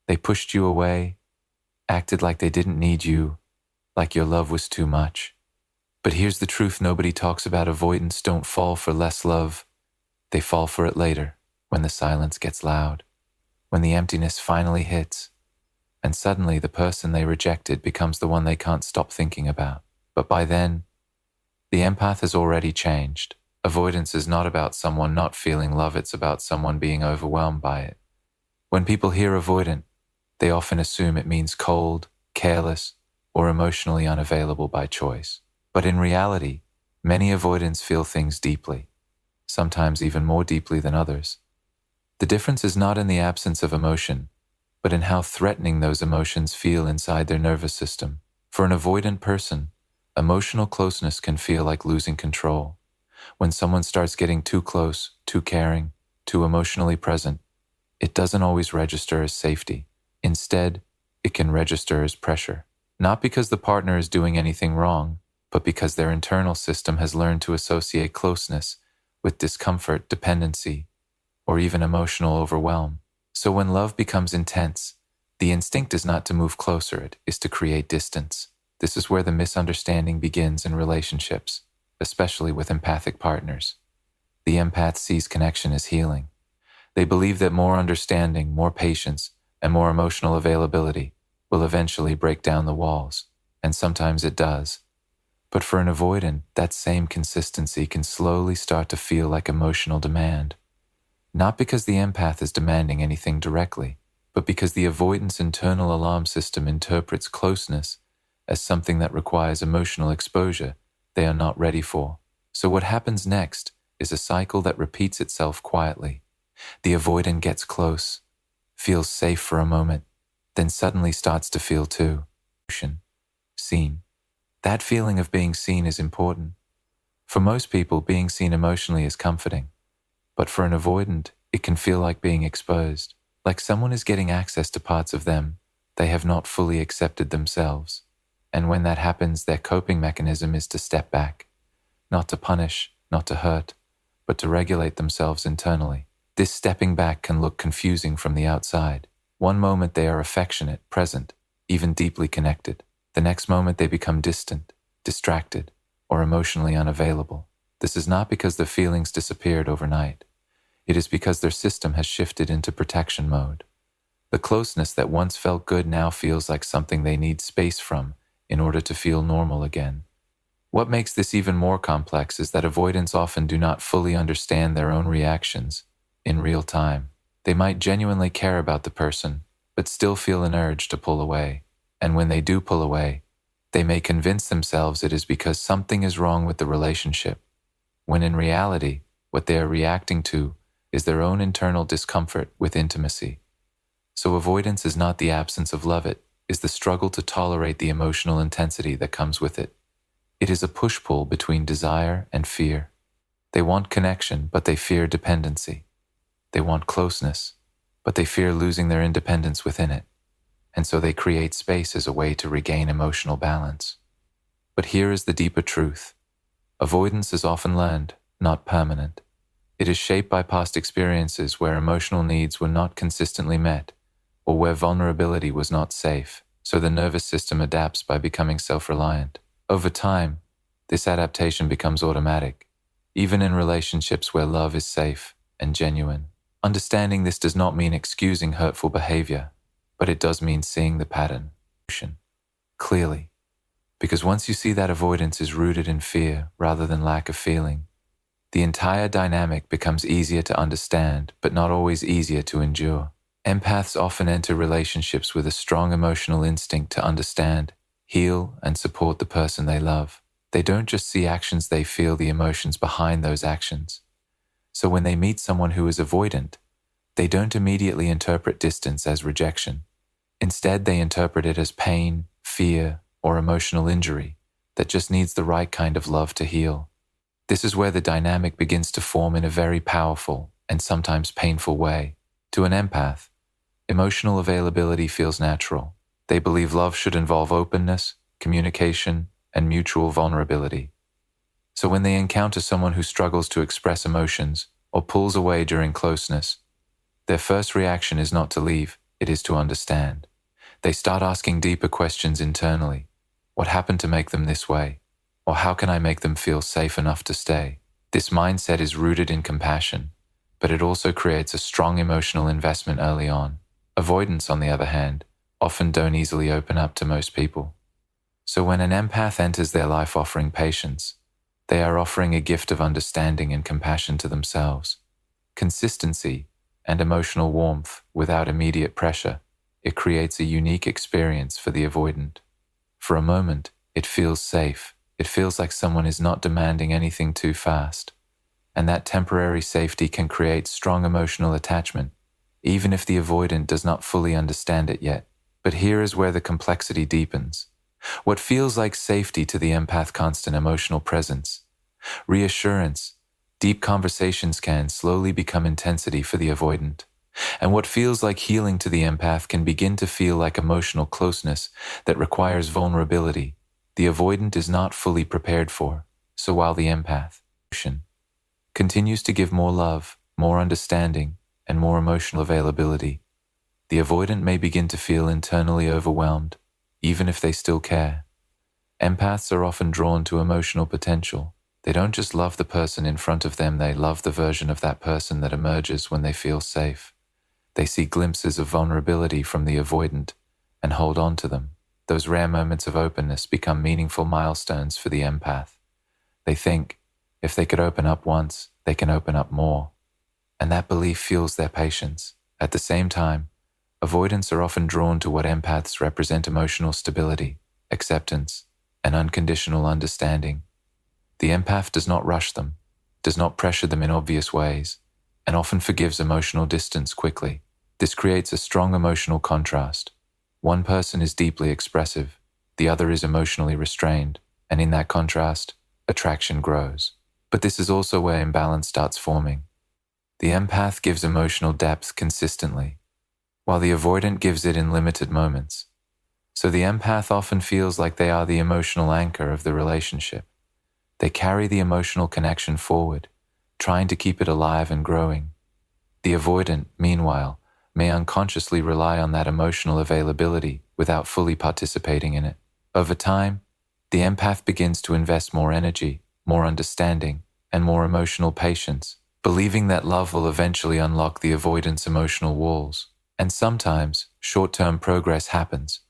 They pushed you away, acted like they didn't need you, like your love was too much. But here's the truth nobody talks about. Avoidants don't fall for less love. They fall for it later, when the silence gets loud, when the emptiness finally hits, and suddenly the person they rejected becomes the one they can't stop thinking about. But by then, the empath has already changed. Avoidance is not about someone not feeling love, it's about someone being overwhelmed by it. When people hear avoidant, they often assume it means cold, careless, or emotionally unavailable by choice. But in reality, many avoidants feel things deeply, sometimes even more deeply than others. The difference is not in the absence of emotion, but in how threatening those emotions feel inside their nervous system. For an avoidant person, emotional closeness can feel like losing control. When someone starts getting too close, too caring, too emotionally present, it doesn't always register as safety. Instead, it can register as pressure. Not because the partner is doing anything wrong, but because their internal system has learned to associate closeness with discomfort, dependency, or even emotional overwhelm. So when love becomes intense, the instinct is not to move closer, it is to create distance. This is where the misunderstanding begins in relationships, especially with empathic partners. The empath sees connection as healing. They believe that more understanding, more patience, and more emotional availability will eventually break down the walls, and sometimes it does. But for an avoidant, that same consistency can slowly start to feel like emotional demand. Not because the empath is demanding anything directly, but because the avoidant's internal alarm system interprets closeness as something that requires emotional exposure they are not ready for. So what happens next is a cycle that repeats itself quietly. The avoidant gets close, feels safe for a moment, then suddenly starts to feel too seen. That feeling of being seen is important. For most people, being seen emotionally is comforting. But for an avoidant, it can feel like being exposed, like someone is getting access to parts of them they have not fully accepted themselves. And when that happens, their coping mechanism is to step back, not to punish, not to hurt, but to regulate themselves internally. This stepping back can look confusing from the outside. One moment they are affectionate, present, even deeply connected. The next moment they become distant, distracted, or emotionally unavailable. This is not because their feelings disappeared overnight. It is because their system has shifted into protection mode. The closeness that once felt good now feels like something they need space from in order to feel normal again. What makes this even more complex is that avoidants often do not fully understand their own reactions in real time. They might genuinely care about the person, but still feel an urge to pull away. And when they do pull away, they may convince themselves it is because something is wrong with the relationship, when in reality, what they are reacting to is their own internal discomfort with intimacy. So avoidance is not the absence of love, it is the struggle to tolerate the emotional intensity that comes with it. It is a push-pull between desire and fear. They want connection, but they fear dependency. They want closeness, but they fear losing their independence within it. And so they create space as a way to regain emotional balance. But here is the deeper truth. Avoidance is often learned, not permanent. It is shaped by past experiences where emotional needs were not consistently met, or where vulnerability was not safe, so the nervous system adapts by becoming self-reliant. Over time, this adaptation becomes automatic, even in relationships where love is safe and genuine. Understanding this does not mean excusing hurtful behavior, but it does mean seeing the pattern clearly. Because once you see that avoidance is rooted in fear rather than lack of feeling, the entire dynamic becomes easier to understand, but not always easier to endure. Empaths often enter relationships with a strong emotional instinct to understand, heal, and support the person they love. They don't just see actions, they feel the emotions behind those actions. So when they meet someone who is avoidant, they don't immediately interpret distance as rejection. Instead, they interpret it as pain, fear, or emotional injury that just needs the right kind of love to heal. This is where the dynamic begins to form in a very powerful and sometimes painful way. To an empath, emotional availability feels natural. They believe love should involve openness, communication, and mutual vulnerability. So when they encounter someone who struggles to express emotions or pulls away during closeness, their first reaction is not to leave, it is to understand. They start asking deeper questions internally. What happened to make them this way? Or how can I make them feel safe enough to stay? This mindset is rooted in compassion, but it also creates a strong emotional investment early on. Avoidants, on the other hand, often don't easily open up to most people. So when an empath enters their life offering patience, they are offering a gift of understanding and compassion to themselves. Consistency and emotional warmth without immediate pressure, it creates a unique experience for the avoidant. For a moment, it feels safe. It feels like someone is not demanding anything too fast. And that temporary safety can create strong emotional attachment, even if the avoidant does not fully understand it yet. But here is where the complexity deepens. What feels like safety to the empath, constant emotional presence, reassurance, deep conversations can slowly become intensity for the avoidant. And what feels like healing to the empath can begin to feel like emotional closeness that requires vulnerability the avoidant is not fully prepared for. So while the empath continues to give more love, more understanding, and more emotional availability, the avoidant may begin to feel internally overwhelmed, even if they still care. Empaths are often drawn to emotional potential. They don't just love the person in front of them, they love the version of that person that emerges when they feel safe. They see glimpses of vulnerability from the avoidant and hold on to them. Those rare moments of openness become meaningful milestones for the empath. They think, if they could open up once, they can open up more. And that belief fuels their patience. At the same time, avoidants are often drawn to what empaths represent: emotional stability, acceptance, and unconditional understanding. The empath does not rush them, does not pressure them in obvious ways, and often forgives emotional distance quickly. This creates a strong emotional contrast. One person is deeply expressive, the other is emotionally restrained, and in that contrast, attraction grows. But this is also where imbalance starts forming. The empath gives emotional depth consistently, while the avoidant gives it in limited moments. So the empath often feels like they are the emotional anchor of the relationship. They carry the emotional connection forward, trying to keep it alive and growing. The avoidant, meanwhile, may unconsciously rely on that emotional availability without fully participating in it. Over time, the empath begins to invest more energy, more understanding, and more emotional patience, believing that love will eventually unlock the avoidant's emotional walls. And sometimes, short-term progress happens,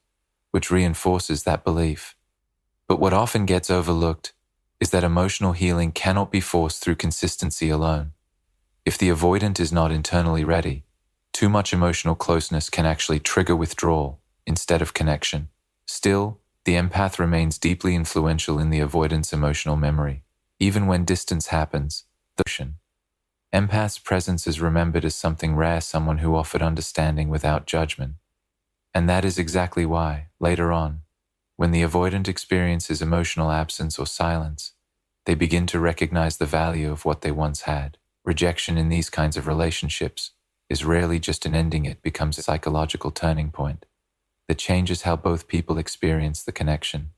which reinforces that belief. But what often gets overlooked is that emotional healing cannot be forced through consistency alone. If the avoidant is not internally ready, too much emotional closeness can actually trigger withdrawal instead of connection. Still, the empath remains deeply influential in the avoidant's emotional memory. Even when distance happens, the empath's presence is remembered as something rare, someone who offered understanding without judgment. And that is exactly why, later on, when the avoidant experiences emotional absence or silence, they begin to recognize the value of what they once had. Rejection in these kinds of relationships is rarely just an ending, it becomes a psychological turning point that changes how both people experience the connection.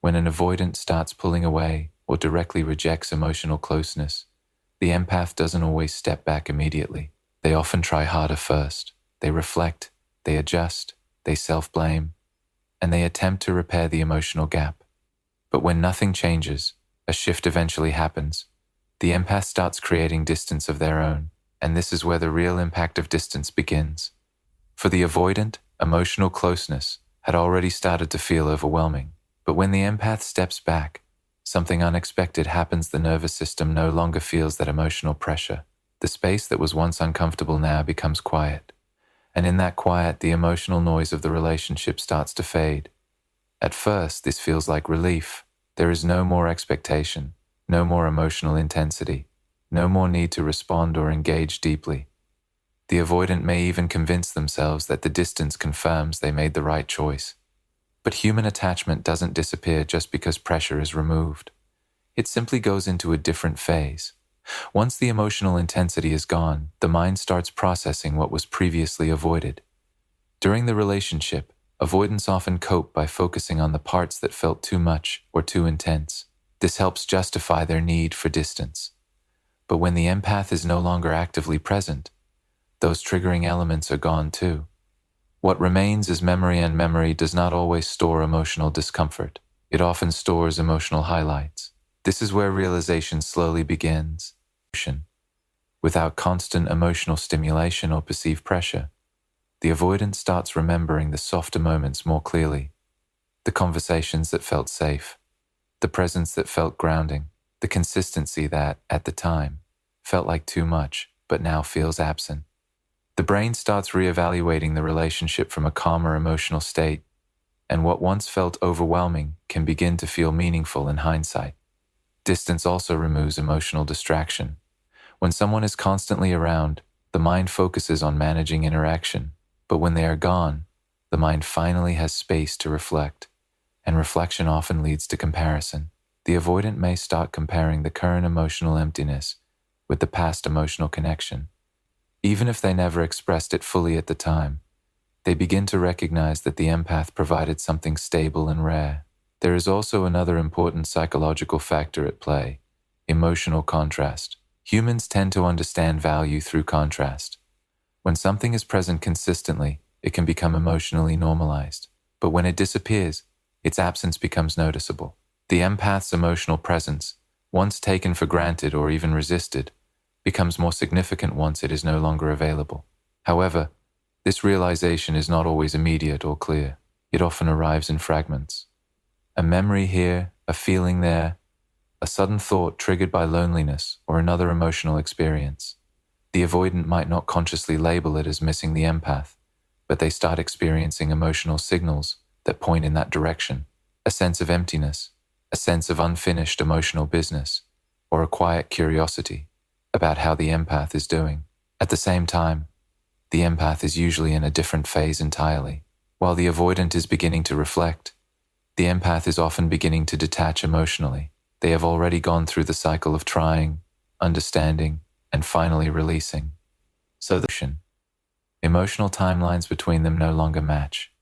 When an avoidant starts pulling away or directly rejects emotional closeness, the empath doesn't always step back immediately. They often try harder first. They reflect, they adjust, they self-blame, and they attempt to repair the emotional gap. But when nothing changes, a shift eventually happens. The empath starts creating distance of their own, and this is where the real impact of distance begins. For the avoidant, emotional closeness had already started to feel overwhelming. But when the empath steps back, something unexpected happens. The nervous system no longer feels that emotional pressure. The space that was once uncomfortable now becomes quiet. And in that quiet, the emotional noise of the relationship starts to fade. At first, this feels like relief. There is no more expectation, no more emotional intensity, no more need to respond or engage deeply. The avoidant may even convince themselves that the distance confirms they made the right choice. But human attachment doesn't disappear just because pressure is removed. It simply goes into a different phase. Once the emotional intensity is gone, the mind starts processing what was previously avoided. During the relationship, avoidants often cope by focusing on the parts that felt too much or too intense. This helps justify their need for distance. But when the empath is no longer actively present, those triggering elements are gone too. What remains is memory, and memory does not always store emotional discomfort. It often stores emotional highlights. This is where realization slowly begins. Without constant emotional stimulation or perceived pressure, the avoidant starts remembering the softer moments more clearly, the conversations that felt safe, the presence that felt grounding, the consistency that, at the time, felt like too much, but now feels absent. The brain starts reevaluating the relationship from a calmer emotional state, and what once felt overwhelming can begin to feel meaningful in hindsight. Distance also removes emotional distraction. When someone is constantly around, the mind focuses on managing interaction, but when they are gone, the mind finally has space to reflect, and reflection often leads to comparison. The avoidant may start comparing the current emotional emptiness with the past emotional connection. Even if they never expressed it fully at the time, they begin to recognize that the empath provided something stable and rare. There is also another important psychological factor at play: emotional contrast. Humans tend to understand value through contrast. When something is present consistently, it can become emotionally normalized. But when it disappears, its absence becomes noticeable. The empath's emotional presence, once taken for granted or even resisted, becomes more significant once it is no longer available. However, this realization is not always immediate or clear. It often arrives in fragments. A memory here, a feeling there, a sudden thought triggered by loneliness or another emotional experience. The avoidant might not consciously label it as missing the empath, but they start experiencing emotional signals that point in that direction: a sense of emptiness, a sense of unfinished emotional business, or a quiet curiosity about how the empath is doing. At the same time, the empath is usually in a different phase entirely. While the avoidant is beginning to reflect, the empath is often beginning to detach emotionally. They have already gone through the cycle of trying, understanding, and finally releasing. So the emotional timelines between them no longer match.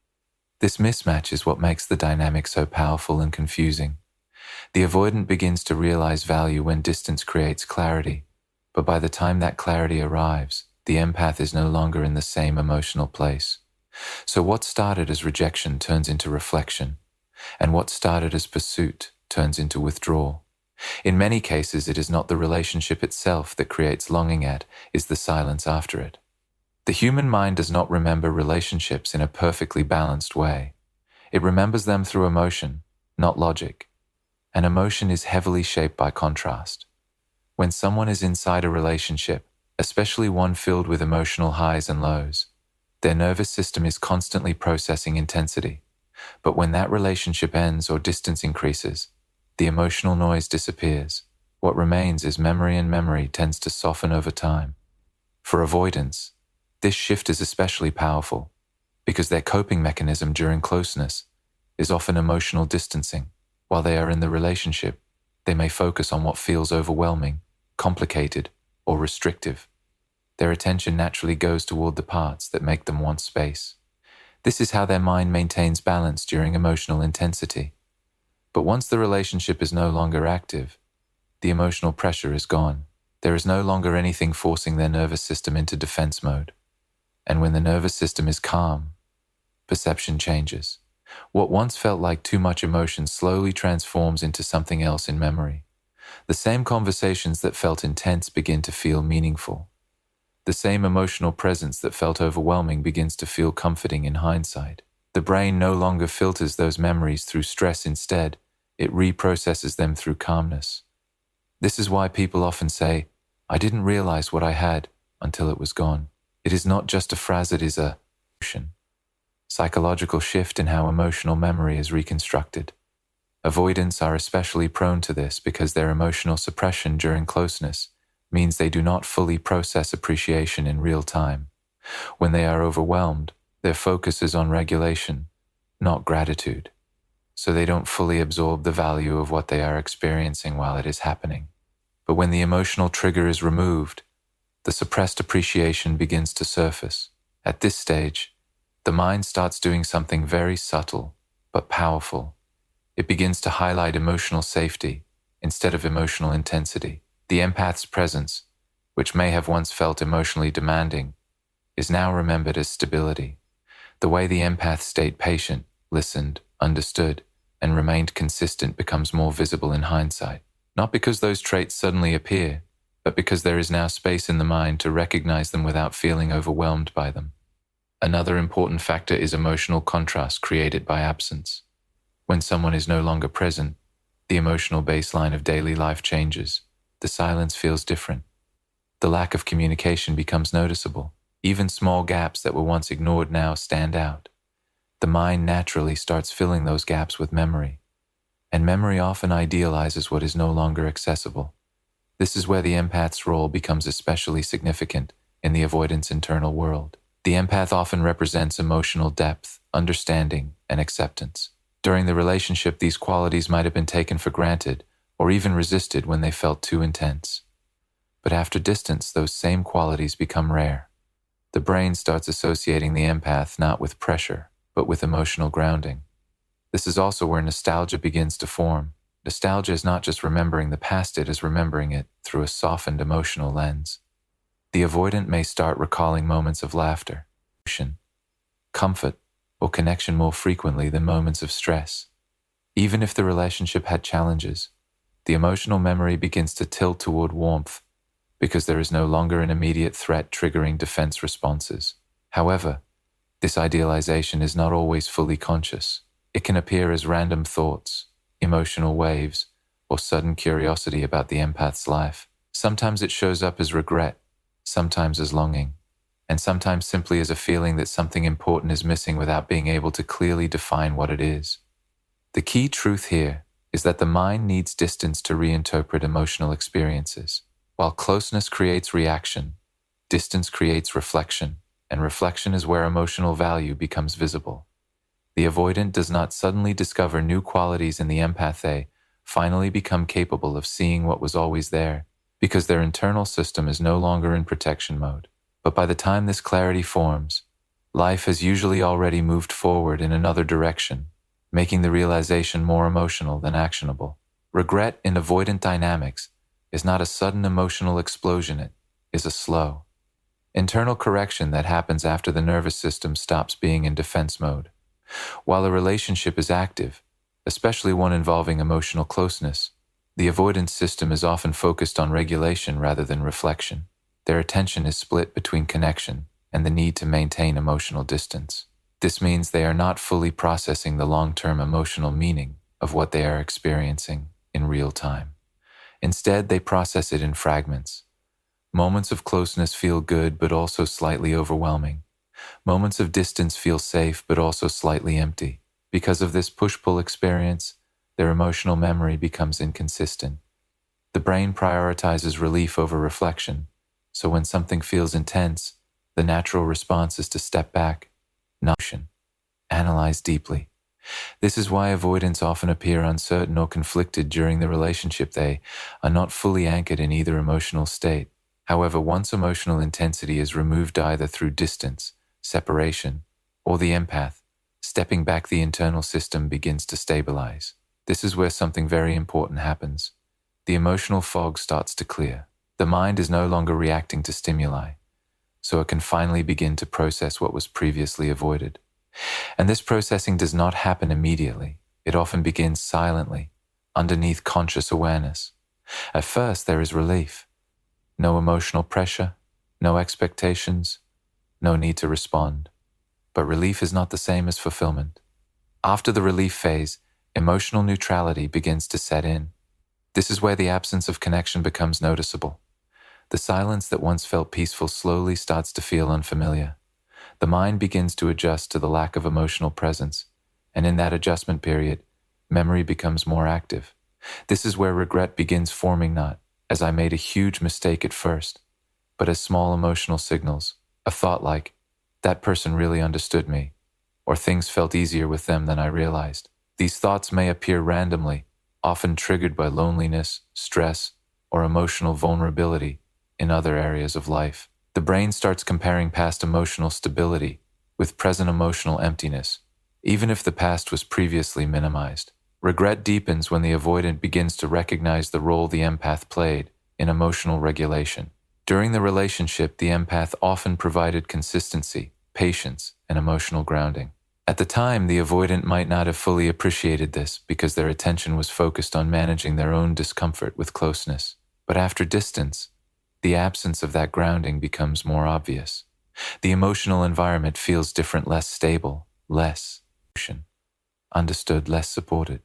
This mismatch is what makes the dynamic so powerful and confusing. The avoidant begins to realize value when distance creates clarity, but by the time that clarity arrives, the empath is no longer in the same emotional place. So what started as rejection turns into reflection, and what started as pursuit turns into withdrawal. In many cases, it is not the relationship itself that creates longing, it is the silence after it. The human mind does not remember relationships in a perfectly balanced way. It remembers them through emotion, not logic. And emotion is heavily shaped by contrast. When someone is inside a relationship, especially one filled with emotional highs and lows, their nervous system is constantly processing intensity. But when that relationship ends or distance increases, the emotional noise disappears. What remains is memory, and memory tends to soften over time. For avoidance, this shift is especially powerful because their coping mechanism during closeness is often emotional distancing. While they are in the relationship, they may focus on what feels overwhelming, complicated, or restrictive. Their attention naturally goes toward the parts that make them want space. This is how their mind maintains balance during emotional intensity. But once the relationship is no longer active, the emotional pressure is gone. There is no longer anything forcing their nervous system into defense mode. And when the nervous system is calm, perception changes. What once felt like too much emotion slowly transforms into something else in memory. The same conversations that felt intense begin to feel meaningful. The same emotional presence that felt overwhelming begins to feel comforting in hindsight. The brain no longer filters those memories through stress. Instead, it reprocesses them through calmness. This is why people often say, "I didn't realize what I had until it was gone." It is not just a phrase, it is a psychological shift in how emotional memory is reconstructed. Avoidants are especially prone to this because their emotional suppression during closeness means they do not fully process appreciation in real time. When they are overwhelmed, their focus is on regulation, not gratitude. So they don't fully absorb the value of what they are experiencing while it is happening. But when the emotional trigger is removed, the suppressed appreciation begins to surface. At this stage, the mind starts doing something very subtle but powerful. It begins to highlight emotional safety instead of emotional intensity. The empath's presence, which may have once felt emotionally demanding, is now remembered as stability. The way the empath stayed patient, listened, understood, and remained consistent becomes more visible in hindsight. Not because those traits suddenly appear, but because there is now space in the mind to recognize them without feeling overwhelmed by them. Another important factor is emotional contrast created by absence. When someone is no longer present, the emotional baseline of daily life changes. The silence feels different. The lack of communication becomes noticeable. Even small gaps that were once ignored now stand out. The mind naturally starts filling those gaps with memory, and memory often idealizes what is no longer accessible. This is where the empath's role becomes especially significant in the avoidance internal world. The empath often represents emotional depth, understanding, and acceptance. During the relationship, these qualities might have been taken for granted or even resisted when they felt too intense. But after distance, those same qualities become rare. The brain starts associating the empath not with pressure, but with emotional grounding. This is also where nostalgia begins to form. Nostalgia is not just remembering the past, it is remembering it through a softened emotional lens. The avoidant may start recalling moments of laughter, comfort, or connection more frequently than moments of stress. Even if the relationship had challenges, the emotional memory begins to tilt toward warmth because there is no longer an immediate threat triggering defense responses. However, this idealization is not always fully conscious. It can appear as random thoughts, emotional waves, or sudden curiosity about the empath's life. Sometimes it shows up as regret, sometimes as longing, and sometimes simply as a feeling that something important is missing without being able to clearly define what it is. The key truth here is that the mind needs distance to reinterpret emotional experiences. While closeness creates reaction, distance creates reflection, and reflection is where emotional value becomes visible. The avoidant does not suddenly discover new qualities in the empath. They finally become capable of seeing what was always there, because their internal system is no longer in protection mode. But by the time this clarity forms, life has usually already moved forward in another direction, making the realization more emotional than actionable. Regret in avoidant dynamics is not a sudden emotional explosion, it is a slow, internal correction that happens after the nervous system stops being in defense mode. While a relationship is active, especially one involving emotional closeness, the avoidance system is often focused on regulation rather than reflection. Their attention is split between connection and the need to maintain emotional distance. This means they are not fully processing the long-term emotional meaning of what they are experiencing in real time. Instead, they process it in fragments. Moments of closeness feel good but also slightly overwhelming. Moments of distance feel safe but also slightly empty. Because of this push-pull experience, their emotional memory becomes inconsistent. The brain prioritizes relief over reflection, so when something feels intense, the natural response is to step back, analyze deeply. This is why avoidants often appear uncertain or conflicted during the relationship. They are not fully anchored in either emotional state. However, once emotional intensity is removed either through distance, separation, or the empath, stepping back, the internal system begins to stabilize. This is where something very important happens. The emotional fog starts to clear. The mind is no longer reacting to stimuli, so it can finally begin to process what was previously avoided. And this processing does not happen immediately. It often begins silently, underneath conscious awareness. At first, there is relief. No emotional pressure, no expectations, no need to respond. But relief is not the same as fulfillment. After the relief phase, emotional neutrality begins to set in. This is where the absence of connection becomes noticeable. The silence that once felt peaceful slowly starts to feel unfamiliar. The mind begins to adjust to the lack of emotional presence, and in that adjustment period, memory becomes more active. This is where regret begins forming, not as I made a huge mistake at first, but as small emotional signals, a thought like, that person really understood me, or things felt easier with them than I realized. These thoughts may appear randomly, often triggered by loneliness, stress, or emotional vulnerability in other areas of life. The brain starts comparing past emotional stability with present emotional emptiness, even if the past was previously minimized. Regret deepens when the avoidant begins to recognize the role the empath played in emotional regulation. During the relationship, the empath often provided consistency, patience, and emotional grounding. At the time, the avoidant might not have fully appreciated this because their attention was focused on managing their own discomfort with closeness. But after distance, the absence of that grounding becomes more obvious. The emotional environment feels different, less stable, less understood, less supported.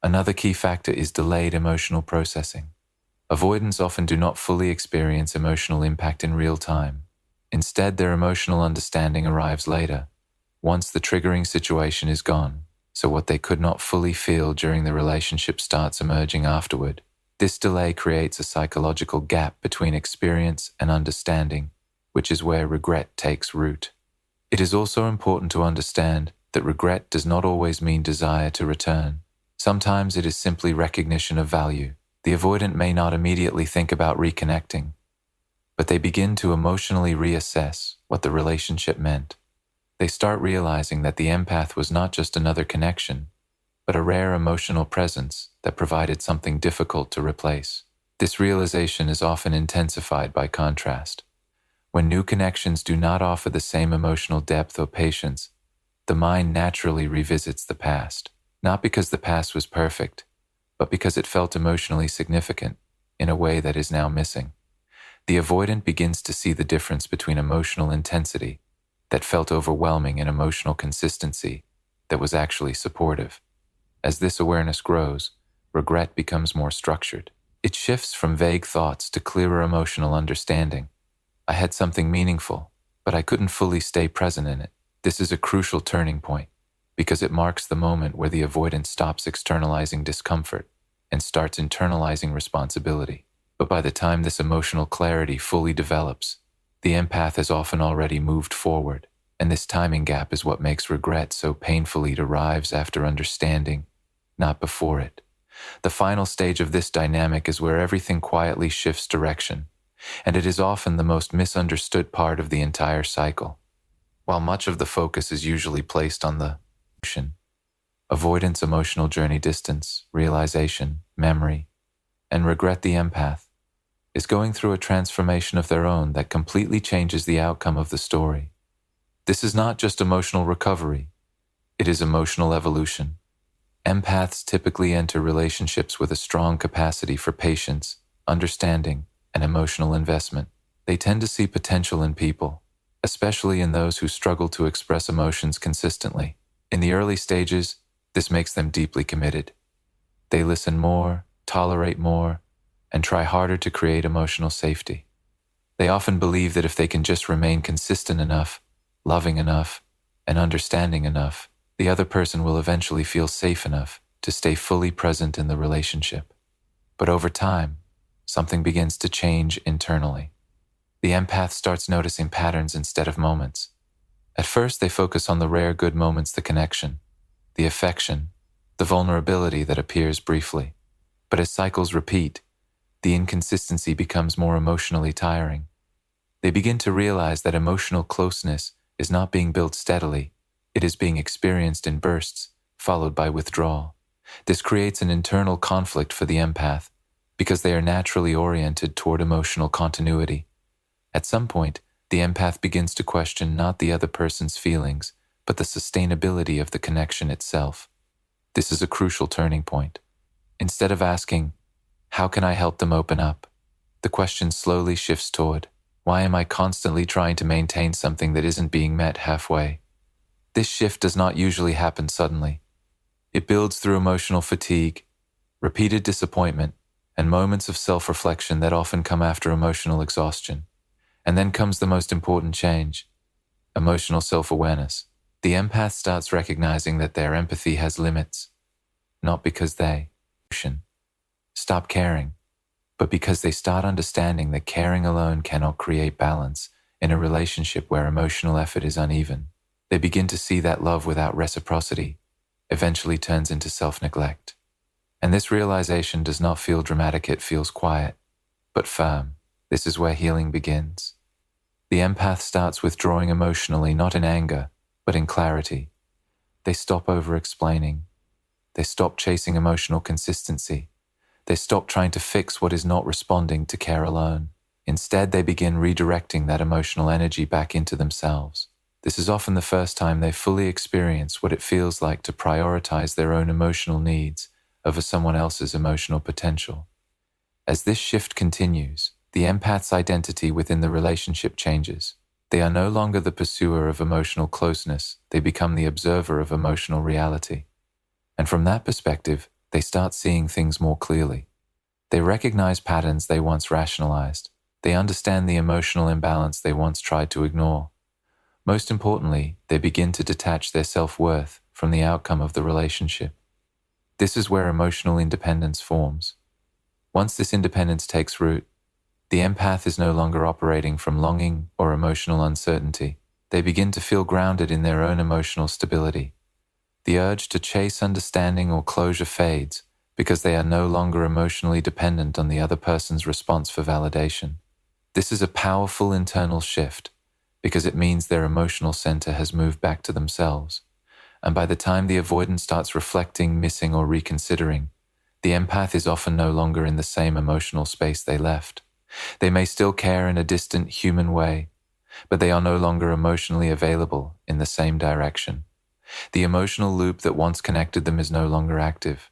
Another key factor is delayed emotional processing. Avoidants often do not fully experience emotional impact in real time. Instead, their emotional understanding arrives later, once the triggering situation is gone, so what they could not fully feel during the relationship starts emerging afterward. This delay creates a psychological gap between experience and understanding, which is where regret takes root. It is also important to understand that regret does not always mean desire to return. Sometimes it is simply recognition of value. The avoidant may not immediately think about reconnecting, but they begin to emotionally reassess what the relationship meant. They start realizing that the empath was not just another connection, but a rare emotional presence that provided something difficult to replace. This realization is often intensified by contrast. When new connections do not offer the same emotional depth or patience, the mind naturally revisits the past, not because the past was perfect, but because it felt emotionally significant in a way that is now missing. The avoidant begins to see the difference between emotional intensity that felt overwhelming and emotional consistency that was actually supportive. As this awareness grows, regret becomes more structured. It shifts from vague thoughts to clearer emotional understanding. I had something meaningful, but I couldn't fully stay present in it. This is a crucial turning point because it marks the moment where the avoidant stops externalizing discomfort and starts internalizing responsibility. But by the time this emotional clarity fully develops, the empath has often already moved forward, and this timing gap is what makes regret so painfully. It arrives after understanding, not before it. The final stage of this dynamic is where everything quietly shifts direction, and it is often the most misunderstood part of the entire cycle. While much of the focus is usually placed on the avoidance, emotional journey, distance, realization, memory, and regret, the empath is going through a transformation of their own that completely changes the outcome of the story. This is not just emotional recovery, it is emotional evolution. Empaths typically enter relationships with a strong capacity for patience, understanding, and emotional investment. They tend to see potential in people, especially in those who struggle to express emotions consistently. In the early stages, this makes them deeply committed. They listen more, tolerate more, and try harder to create emotional safety. They often believe that if they can just remain consistent enough, loving enough, and understanding enough, the other person will eventually feel safe enough to stay fully present in the relationship. But over time, something begins to change internally. The empath starts noticing patterns instead of moments. At first, they focus on the rare good moments, the connection, the affection, the vulnerability that appears briefly. But as cycles repeat, the inconsistency becomes more emotionally tiring. They begin to realize that emotional closeness is not being built steadily. It is being experienced in bursts, followed by withdrawal. This creates an internal conflict for the empath because they are naturally oriented toward emotional continuity. At some point, the empath begins to question not the other person's feelings, but the sustainability of the connection itself. This is a crucial turning point. Instead of asking, "How can I help them open up?" the question slowly shifts toward, "Why am I constantly trying to maintain something that isn't being met halfway?" This shift does not usually happen suddenly. It builds through emotional fatigue, repeated disappointment, and moments of self-reflection that often come after emotional exhaustion. And then comes the most important change: emotional self-awareness. The empath starts recognizing that their empathy has limits, not because they stop caring, but because they start understanding that caring alone cannot create balance in a relationship where emotional effort is uneven. They begin to see that love without reciprocity eventually turns into self-neglect. And this realization does not feel dramatic, it feels quiet, but firm. This is where healing begins. The empath starts withdrawing emotionally, not in anger, but in clarity. They stop over-explaining. They stop chasing emotional consistency. They stop trying to fix what is not responding to care alone. Instead, they begin redirecting that emotional energy back into themselves. This is often the first time they fully experience what it feels like to prioritize their own emotional needs over someone else's emotional potential. As this shift continues, the empath's identity within the relationship changes. They are no longer the pursuer of emotional closeness, they become the observer of emotional reality. And from that perspective, they start seeing things more clearly. They recognize patterns they once rationalized. They understand the emotional imbalance they once tried to ignore. Most importantly, they begin to detach their self-worth from the outcome of the relationship. This is where emotional independence forms. Once this independence takes root, the empath is no longer operating from longing or emotional uncertainty. They begin to feel grounded in their own emotional stability. The urge to chase understanding or closure fades because they are no longer emotionally dependent on the other person's response for validation. This is a powerful internal shift because it means their emotional center has moved back to themselves. And by the time the avoidant starts reflecting, missing, or reconsidering, the empath is often no longer in the same emotional space they left. They may still care in a distant human way, but they are no longer emotionally available in the same direction. The emotional loop that once connected them is no longer active.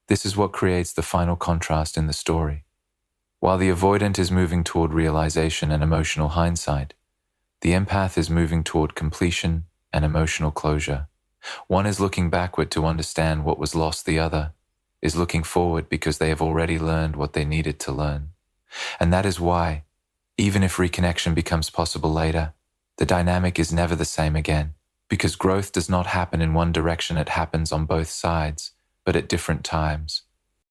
This is what creates the final contrast in the story. While the avoidant is moving toward realization and emotional hindsight, the empath is moving toward completion and emotional closure. One is looking backward to understand what was lost, the other is looking forward because they have already learned what they needed to learn. And that is why, even if reconnection becomes possible later, the dynamic is never the same again. Because growth does not happen in one direction, it happens on both sides, but at different times.